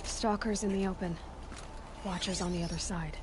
Stalkers in the open. Watchers on the other side.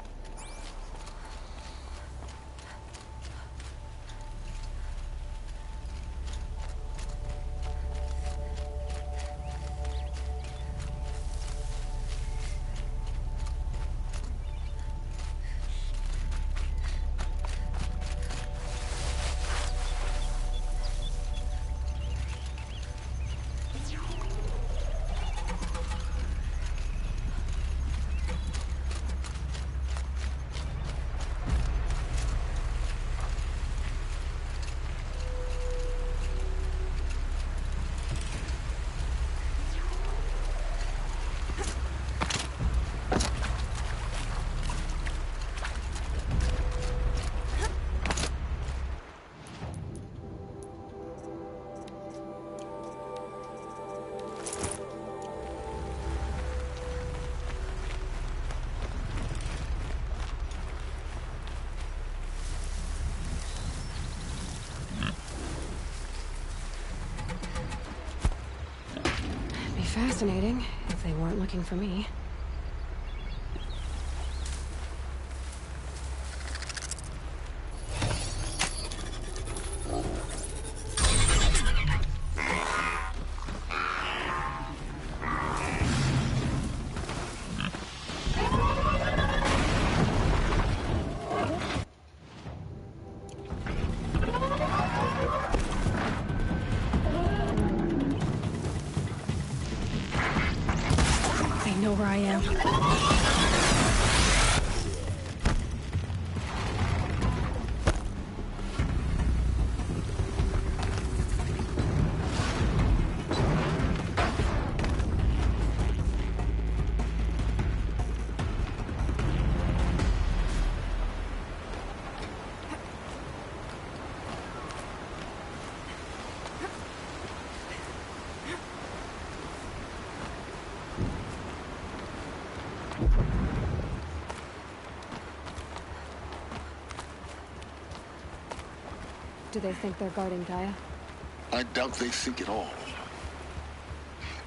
Fascinating, if they weren't looking for me. Where I am. Do they think they're guarding Gaia? I doubt they think at all.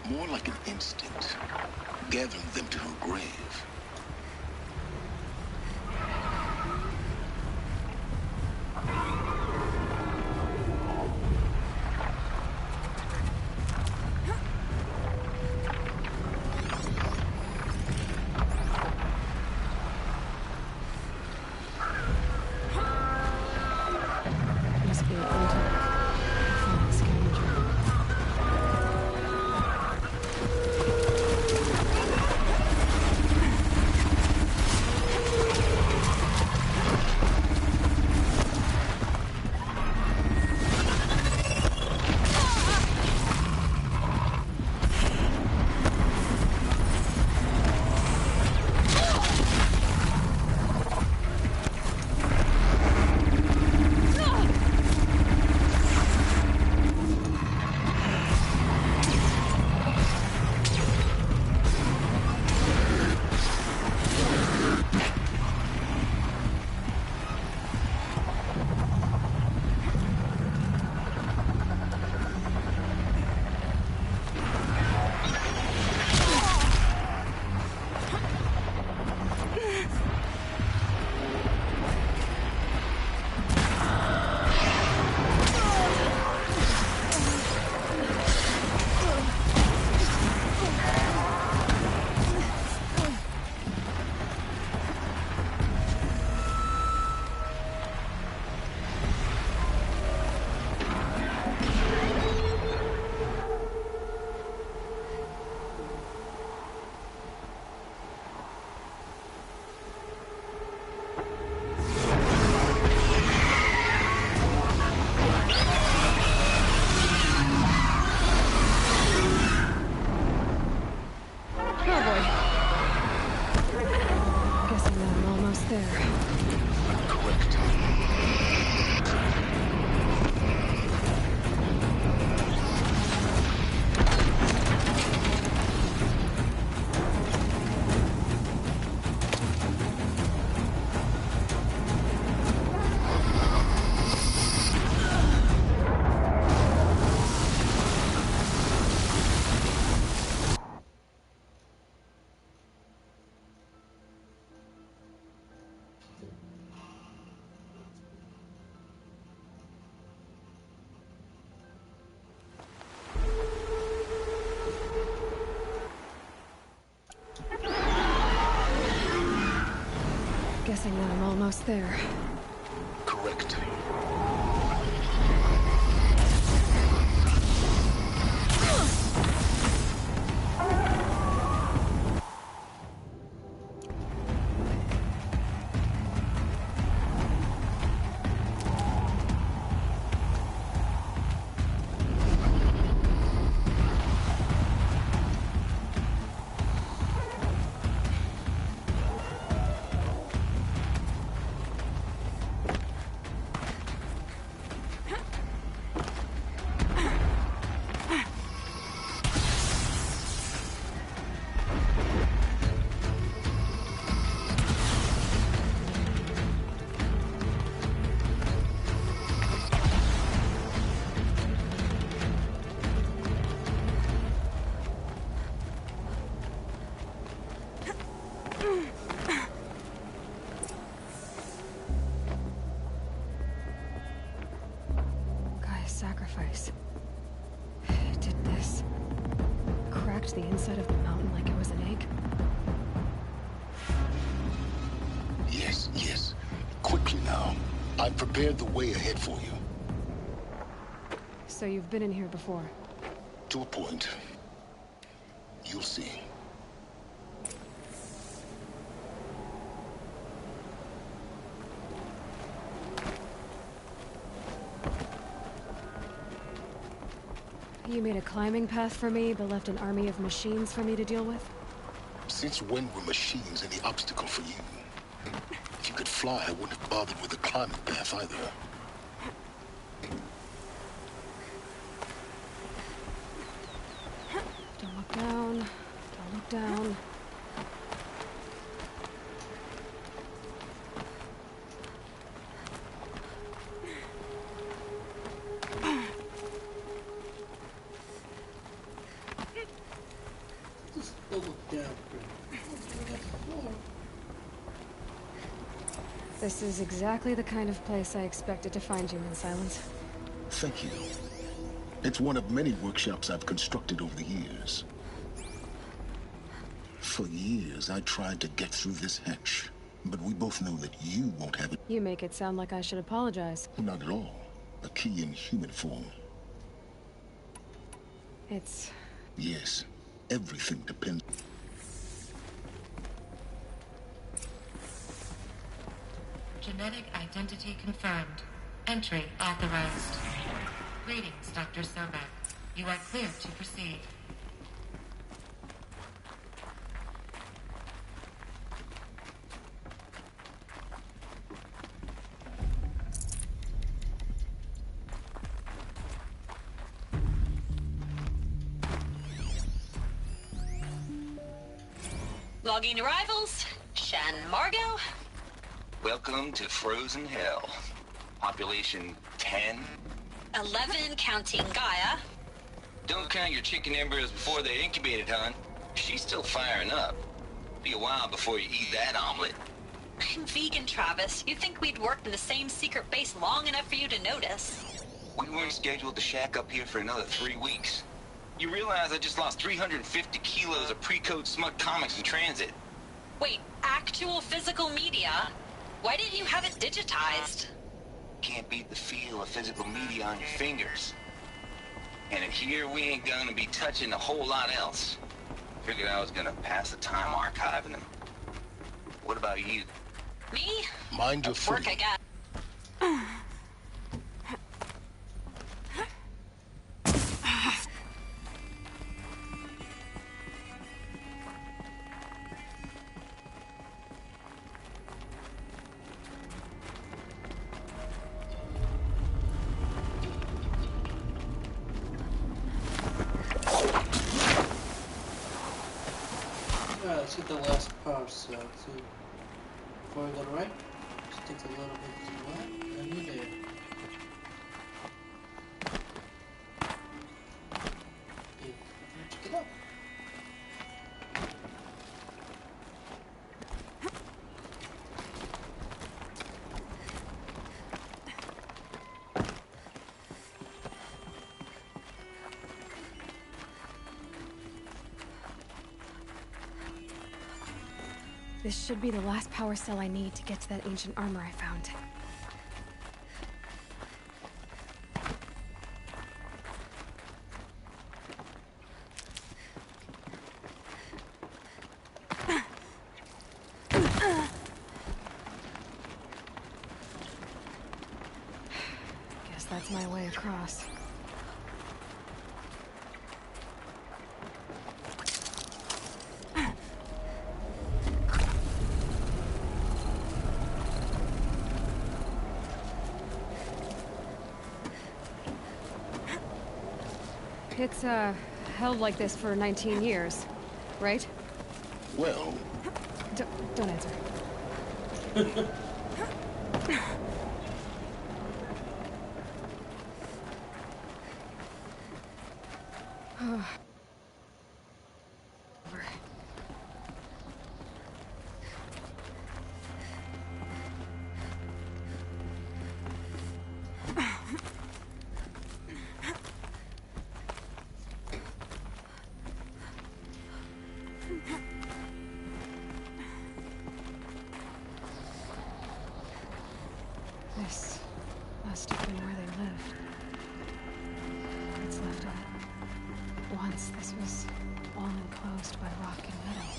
More like an instinct, gathering them to her grave. guessing that I'm almost there. Correct. Sacrifice. It did this. Cracked the inside of the mountain like it was an egg. Yes, yes. Quickly now. I've prepared the way ahead for you. So you've been in here before? To a point. You'll see. You made a climbing path for me, but left an army of machines for me to deal with? Since when were machines any obstacle for you? If you could fly, I wouldn't have bothered with the climbing path either. Don't look down. Don't look down. This is exactly the kind of place I expected to find you in silence. Thank you. It's one of many workshops I've constructed over the years. For years, I tried to get through this hatch, but we both know that you won't have it. You make it sound like I should apologize. Not at all. A key in human form. It's... Yes. Everything depends. Genetic identity confirmed. Entry authorized. Greetings, Dr. Sobek. You are cleared to proceed. Logging arrivals. Shan Margot. Welcome to Frozen Hell. Population 10. 11 counting Gaia. Don't count your chicken embryos before they're incubated, hon. She's still firing up. Be a while before you eat that omelet. I'm vegan, Travis. You'd think we'd worked in the same secret base long enough for you to notice. We weren't scheduled to shack up here for another 3 weeks. You realize I just lost 350 kilos of pre-code smut comics in transit. Wait, actual physical media? Why didn't you have it digitized? Can't beat the feel of physical media on your fingers. And in here, we ain't gonna be touching a whole lot else. Figured I was gonna pass the time archiving them. What about you? Me? Mind your Work, foot. I guess. Let's hit the last part, so before we go to right, just take a little bit to the left, and you're there. Okay, check it out. This should be the last power cell I need to get to that ancient armor I found. Guess that's my way across. It's, held like this for 19 years, right? Well, Don't answer. This must have been where they lived. What's left of it. Once this was all enclosed by rock and metal.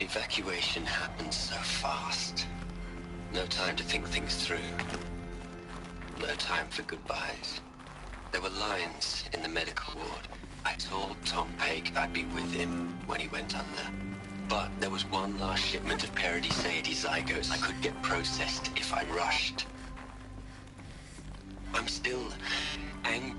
Evacuation happened so fast. No time to think things through. No time for goodbyes. There were lines in the medical ward. I told Tom Pake I'd be with him when he went under. But there was one last shipment of Peridiceidae zygotes I could get processed if I rushed. I'm still angry.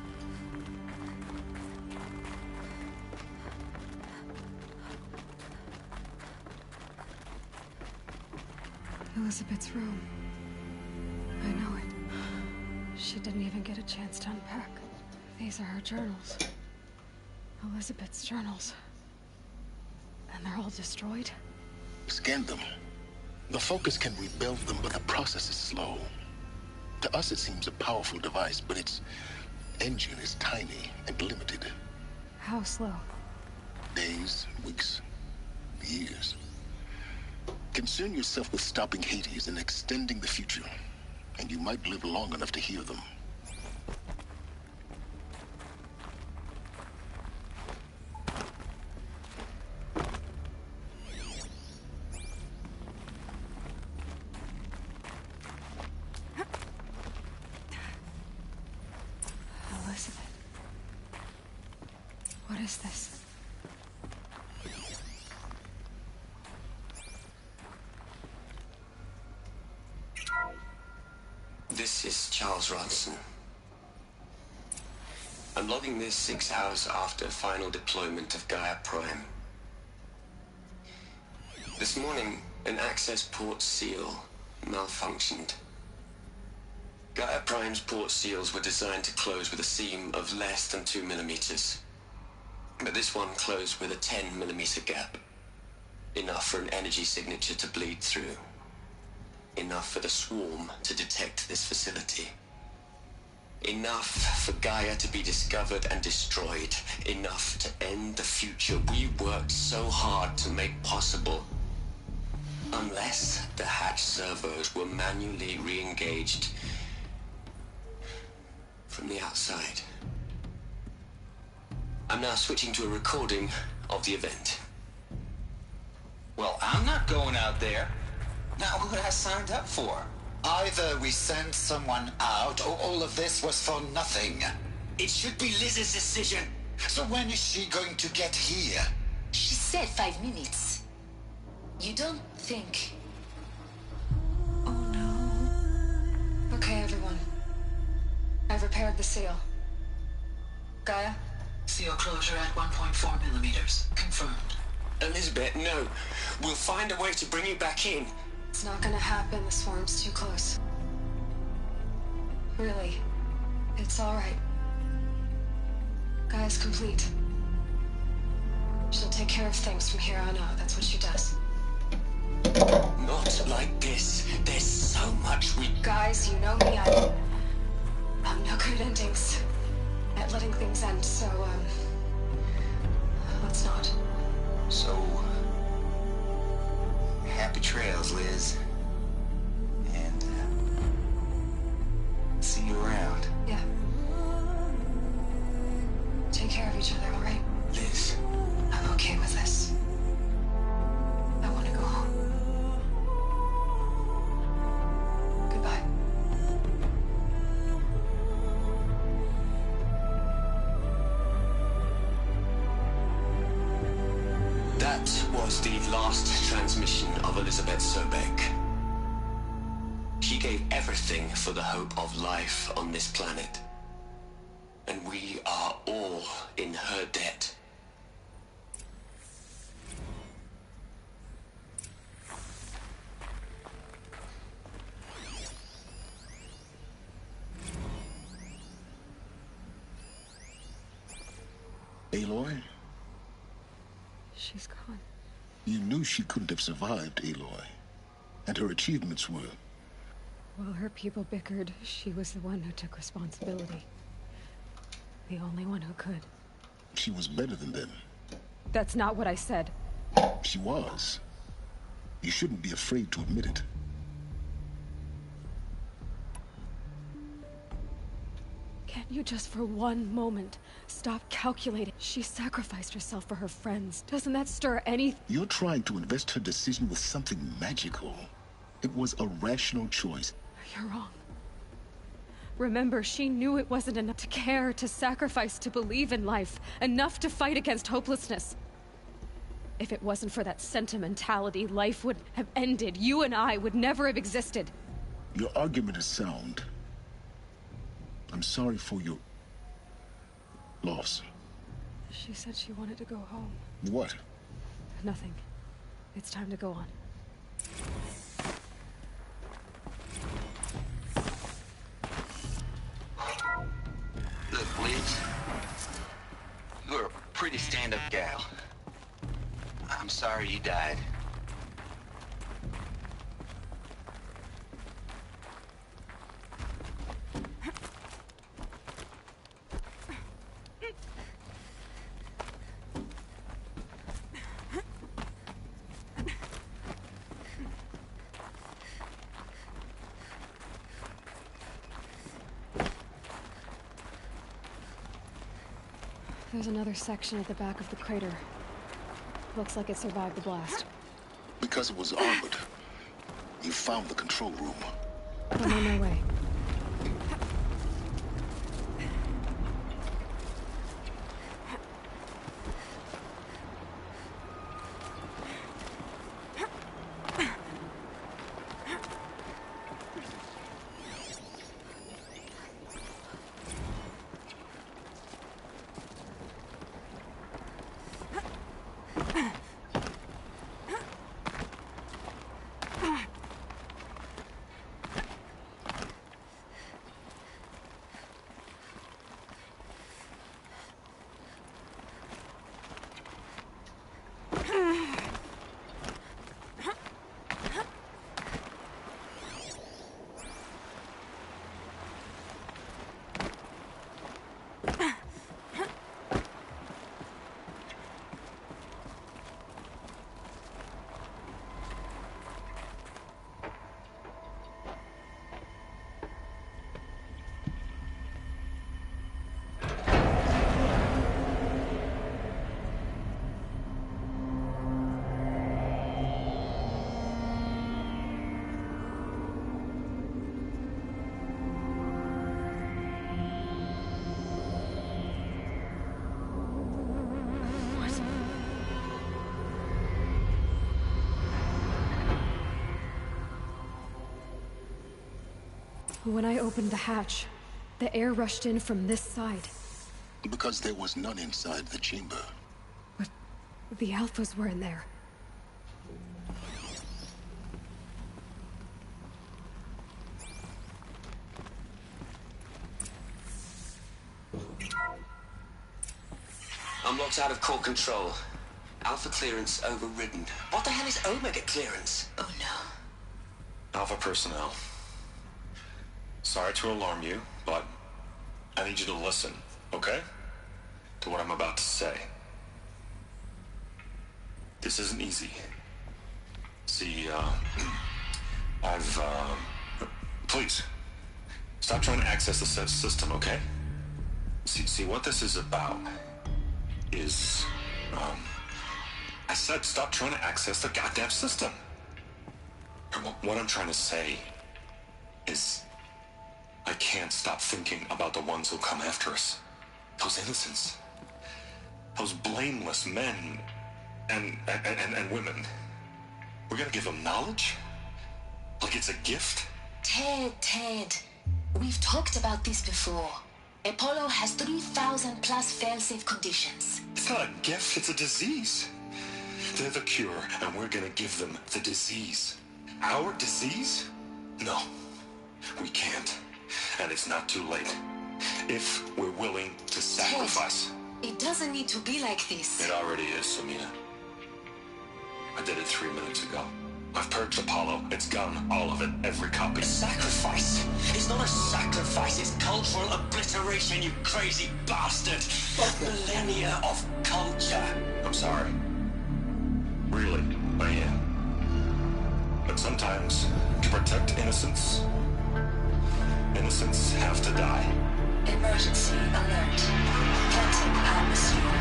Elizabeth's room. I know it. She didn't even get a chance to unpack. These are her journals. Elizabeth's journals. And they're all destroyed? scan them. The Focus can rebuild them, but the process is slow. To us, it seems a powerful device, but its engine is tiny and limited. How slow? Days, weeks, years. Concern yourself with stopping Hades and extending the future, and you might live long enough to hear them. Elizabeth. What is this? This is Charles Ronson. I'm logging this 6 hours after final deployment of Gaia Prime. This morning, an access port seal malfunctioned. Gaia Prime's port seals were designed to close with a seam of less than 2 millimeters. But this one closed with a 10 millimeter gap. Enough for an energy signature to bleed through. Enough for the swarm to detect this facility. Enough for Gaia to be discovered and destroyed. Enough to end the future we worked so hard to make possible. Unless the hatch servos were manually re-engaged from the outside. I'm now switching to a recording of the event. Well, I'm not going out there. Not what I signed up for. Either we sent someone out, or all of this was for nothing. It should be Liz's decision. So when is she going to get here? She said 5 minutes. You don't think... Oh no. Okay, everyone. I've repaired the seal. Gaia? Seal closure at 1.4 millimeters. Confirmed. Elizabeth, no. We'll find a way to bring you back in. It's not gonna happen. The swarm's too close. Really. It's alright. Gaia's complete. She'll take care of things from here on out. That's what she does. Not like this. There's so much we... Guys, you know me. I'm no good at endings. At letting things end, so, let's not. So, happy trails, Liz. And, see you around. Yeah. Take care of each other, all right? Liz. I'm okay with this. I want to go home. Goodbye. That was the last transmission of Elizabeth Sobek. She gave everything for the hope of life on this planet. And we are all in her debt. Aloy? She's gone. You knew she couldn't have survived, Aloy. And her achievements were... While her people bickered, she was the one who took responsibility. The only one who could. She was better than them. That's not what I said. She was. You shouldn't be afraid to admit it. Can't you just for one moment stop calculating? She sacrificed herself for her friends. Doesn't that stir any... You're trying to invest her decision with something magical. It was a rational choice. You're wrong. Remember, she knew it wasn't enough to care, to sacrifice, to believe in life. Enough to fight against hopelessness. If it wasn't for that sentimentality, life would have ended. You and I would never have existed. Your argument is sound. I'm sorry for your... loss. She said she wanted to go home. What? Nothing. It's time to go on. Look, Liz. You're a pretty stand-up gal. I'm sorry you died. There's another section at the back of the crater. Looks like it survived the blast. Because it was armored. You found the control room. I'm on my way. When I opened the hatch, the air rushed in from this side. Because there was none inside the chamber. But the Alphas were in there. I'm locked out of core control. Alpha clearance overridden. What the hell is Omega clearance? Oh no. Alpha personnel. Sorry to alarm you, but I need you to listen, okay? To what I'm about to say. This isn't easy. See, please, stop trying to access the system, okay? See, what this is about is, I said stop trying to access the goddamn system. What I'm trying to say is, I can't stop thinking about the ones who'll come after us. Those innocents. Those blameless men and women. We're gonna give them knowledge? Like it's a gift? Ted, we've talked about this before. Apollo has 3,000 plus fail-safe conditions. It's not a gift, it's a disease. They're the cure, and we're gonna give them the disease. Our disease? No, we can't. And it's not too late. If we're willing to sacrifice. Ted, it doesn't need to be like this. It already is, Samina. I did it 3 minutes ago. I've purged Apollo. It's gone. All of it. Every copy. A sacrifice? It's not a sacrifice. It's cultural obliteration, you crazy bastard. Millennia of culture. I'm sorry. Really, I am. But sometimes, to protect innocence, innocents have to die. Emergency alert. Planting atmosphere.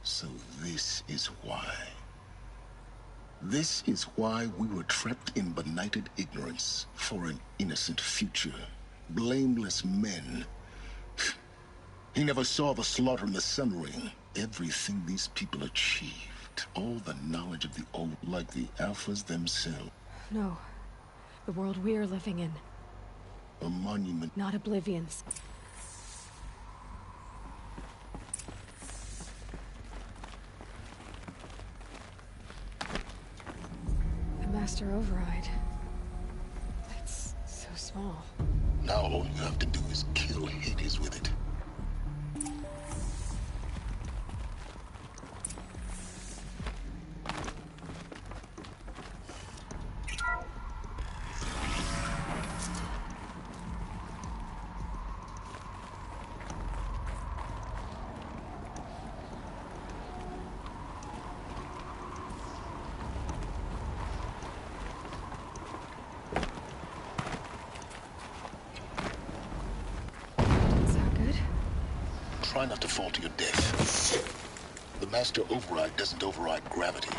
So this is why. This is why we were trapped in benighted ignorance for an innocent future. Blameless men. He never saw the slaughter in the Sun Ring. Everything these people achieved. All the knowledge of the old, like the Alphas themselves. No. The world we're living in. A monument. Not Oblivion's. The Master Override. It's so small. Now all you have to do is kill Hades with it. Try not to fall to your death. The Master Override doesn't override gravity.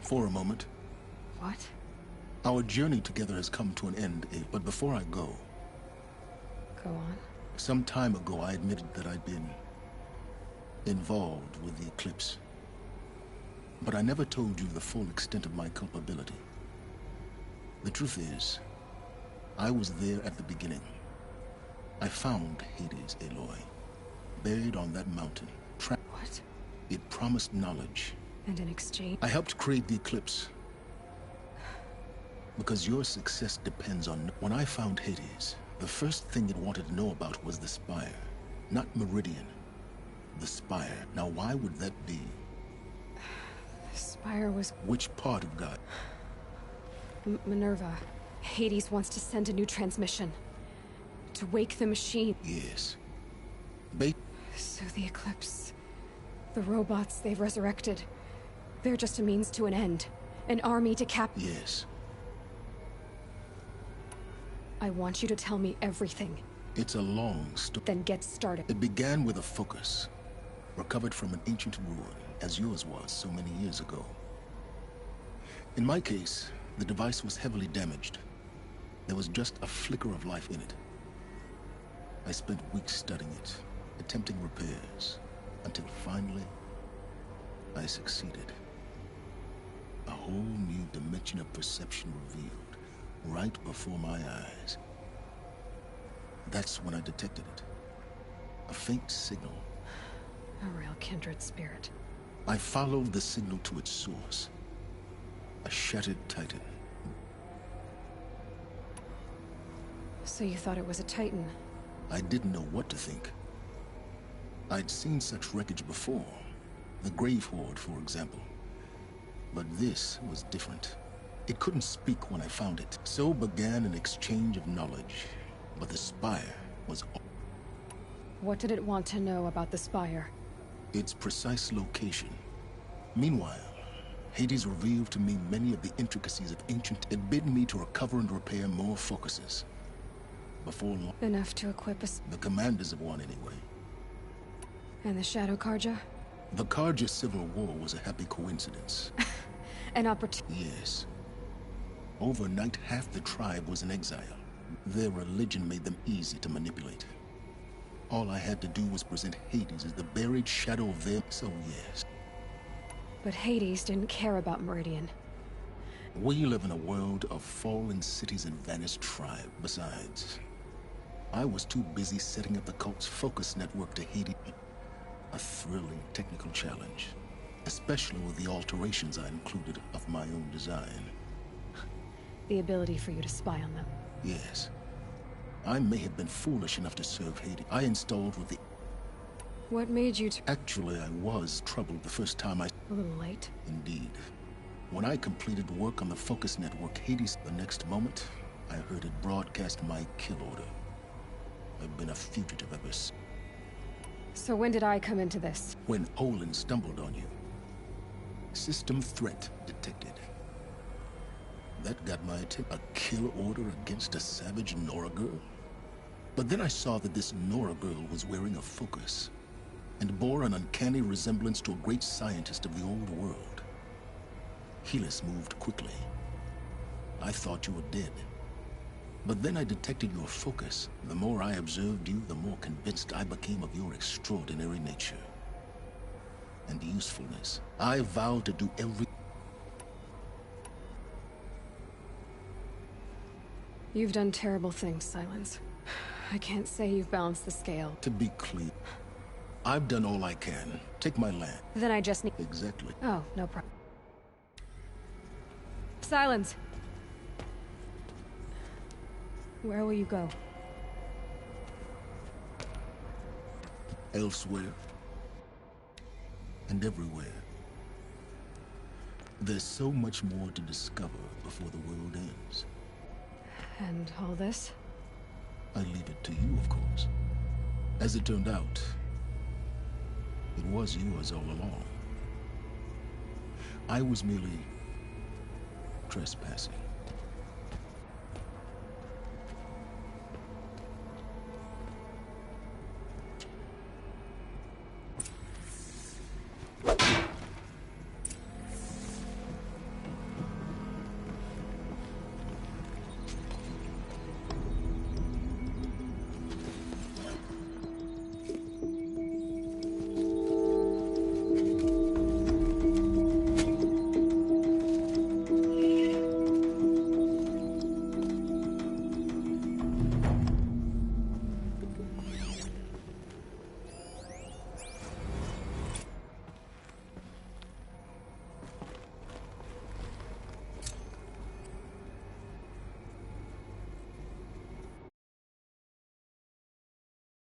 For a moment. What? Our journey together has come to an end, but before I go... Go on. Some time ago, I admitted that I'd been involved with the eclipse. But I never told you the full extent of my culpability. The truth is, I was there at the beginning. I found Hades, Aloy, buried on that mountain. What? It promised knowledge And in exchange... I helped create the Eclipse. Because your success depends on... When I found Hades, the first thing it wanted to know about was the Spire. Not Meridian. The Spire. Now why would that be? The Spire was... Which part of God? Minerva. Hades wants to send a new transmission. To wake the machine. Yes. So the Eclipse... The robots they've resurrected... They're just a means to an end. An army to Yes. I want you to tell me everything. It's a long story. Then get started. It began with a focus. Recovered from an ancient ruin, as yours was so many years ago. In my case, the device was heavily damaged. There was just a flicker of life in it. I spent weeks studying it, attempting repairs, until finally, I succeeded. A whole new dimension of perception revealed, right before my eyes. That's when I detected it. A faint signal. A real kindred spirit. I followed the signal to its source. A shattered titan. So you thought it was a titan? I didn't know what to think. I'd seen such wreckage before. The Grave Horde, for example. But this was different. It couldn't speak when I found it. So began an exchange of knowledge. But the Spire was... What did it want to know about the Spire? Its precise location. Meanwhile, Hades revealed to me many of the intricacies of ancient... It bid me to recover and repair more focuses. Before long... Enough to equip us. The commanders of one, anyway. And the Shadow Karja? The Karja civil war was a happy coincidence. An opportunity. Yes. Overnight, half the tribe was in exile. Their religion made them easy to manipulate. All I had to do was present Hades as the buried shadow of them, so yes. But Hades didn't care about Meridian. We live in a world of fallen cities and vanished tribe. Besides, I was too busy setting up the cult's focus network to Hades. A thrilling technical challenge, especially with the alterations I included of my own design. The ability for you to spy on them. Yes. I may have been foolish enough to serve Hades. I installed with the... What made you Actually, I was troubled the first time I... A little late. Indeed. When I completed work on the focus network, Hades, the next moment, I heard it broadcast my kill order. I've been a fugitive ever since. So when did I come into this? When Olin stumbled on you. System threat detected. That got my attention. A kill order against a savage Nora girl? But then I saw that this Nora girl was wearing a focus, and bore an uncanny resemblance to a great scientist of the old world. Helis moved quickly. I thought you were dead. But then I detected your focus. The more I observed you, the more convinced I became of your extraordinary nature. And usefulness. I vowed to do every... You've done terrible things, Silence. I can't say you've balanced the scale. To be clear, I've done all I can. Take my land. Then I just need... Exactly. Oh, no problem. Silence! Where will you go? Elsewhere. And everywhere. There's so much more to discover before the world ends. And all this? I leave it to you, of course. As it turned out, it was yours all along. I was merely trespassing.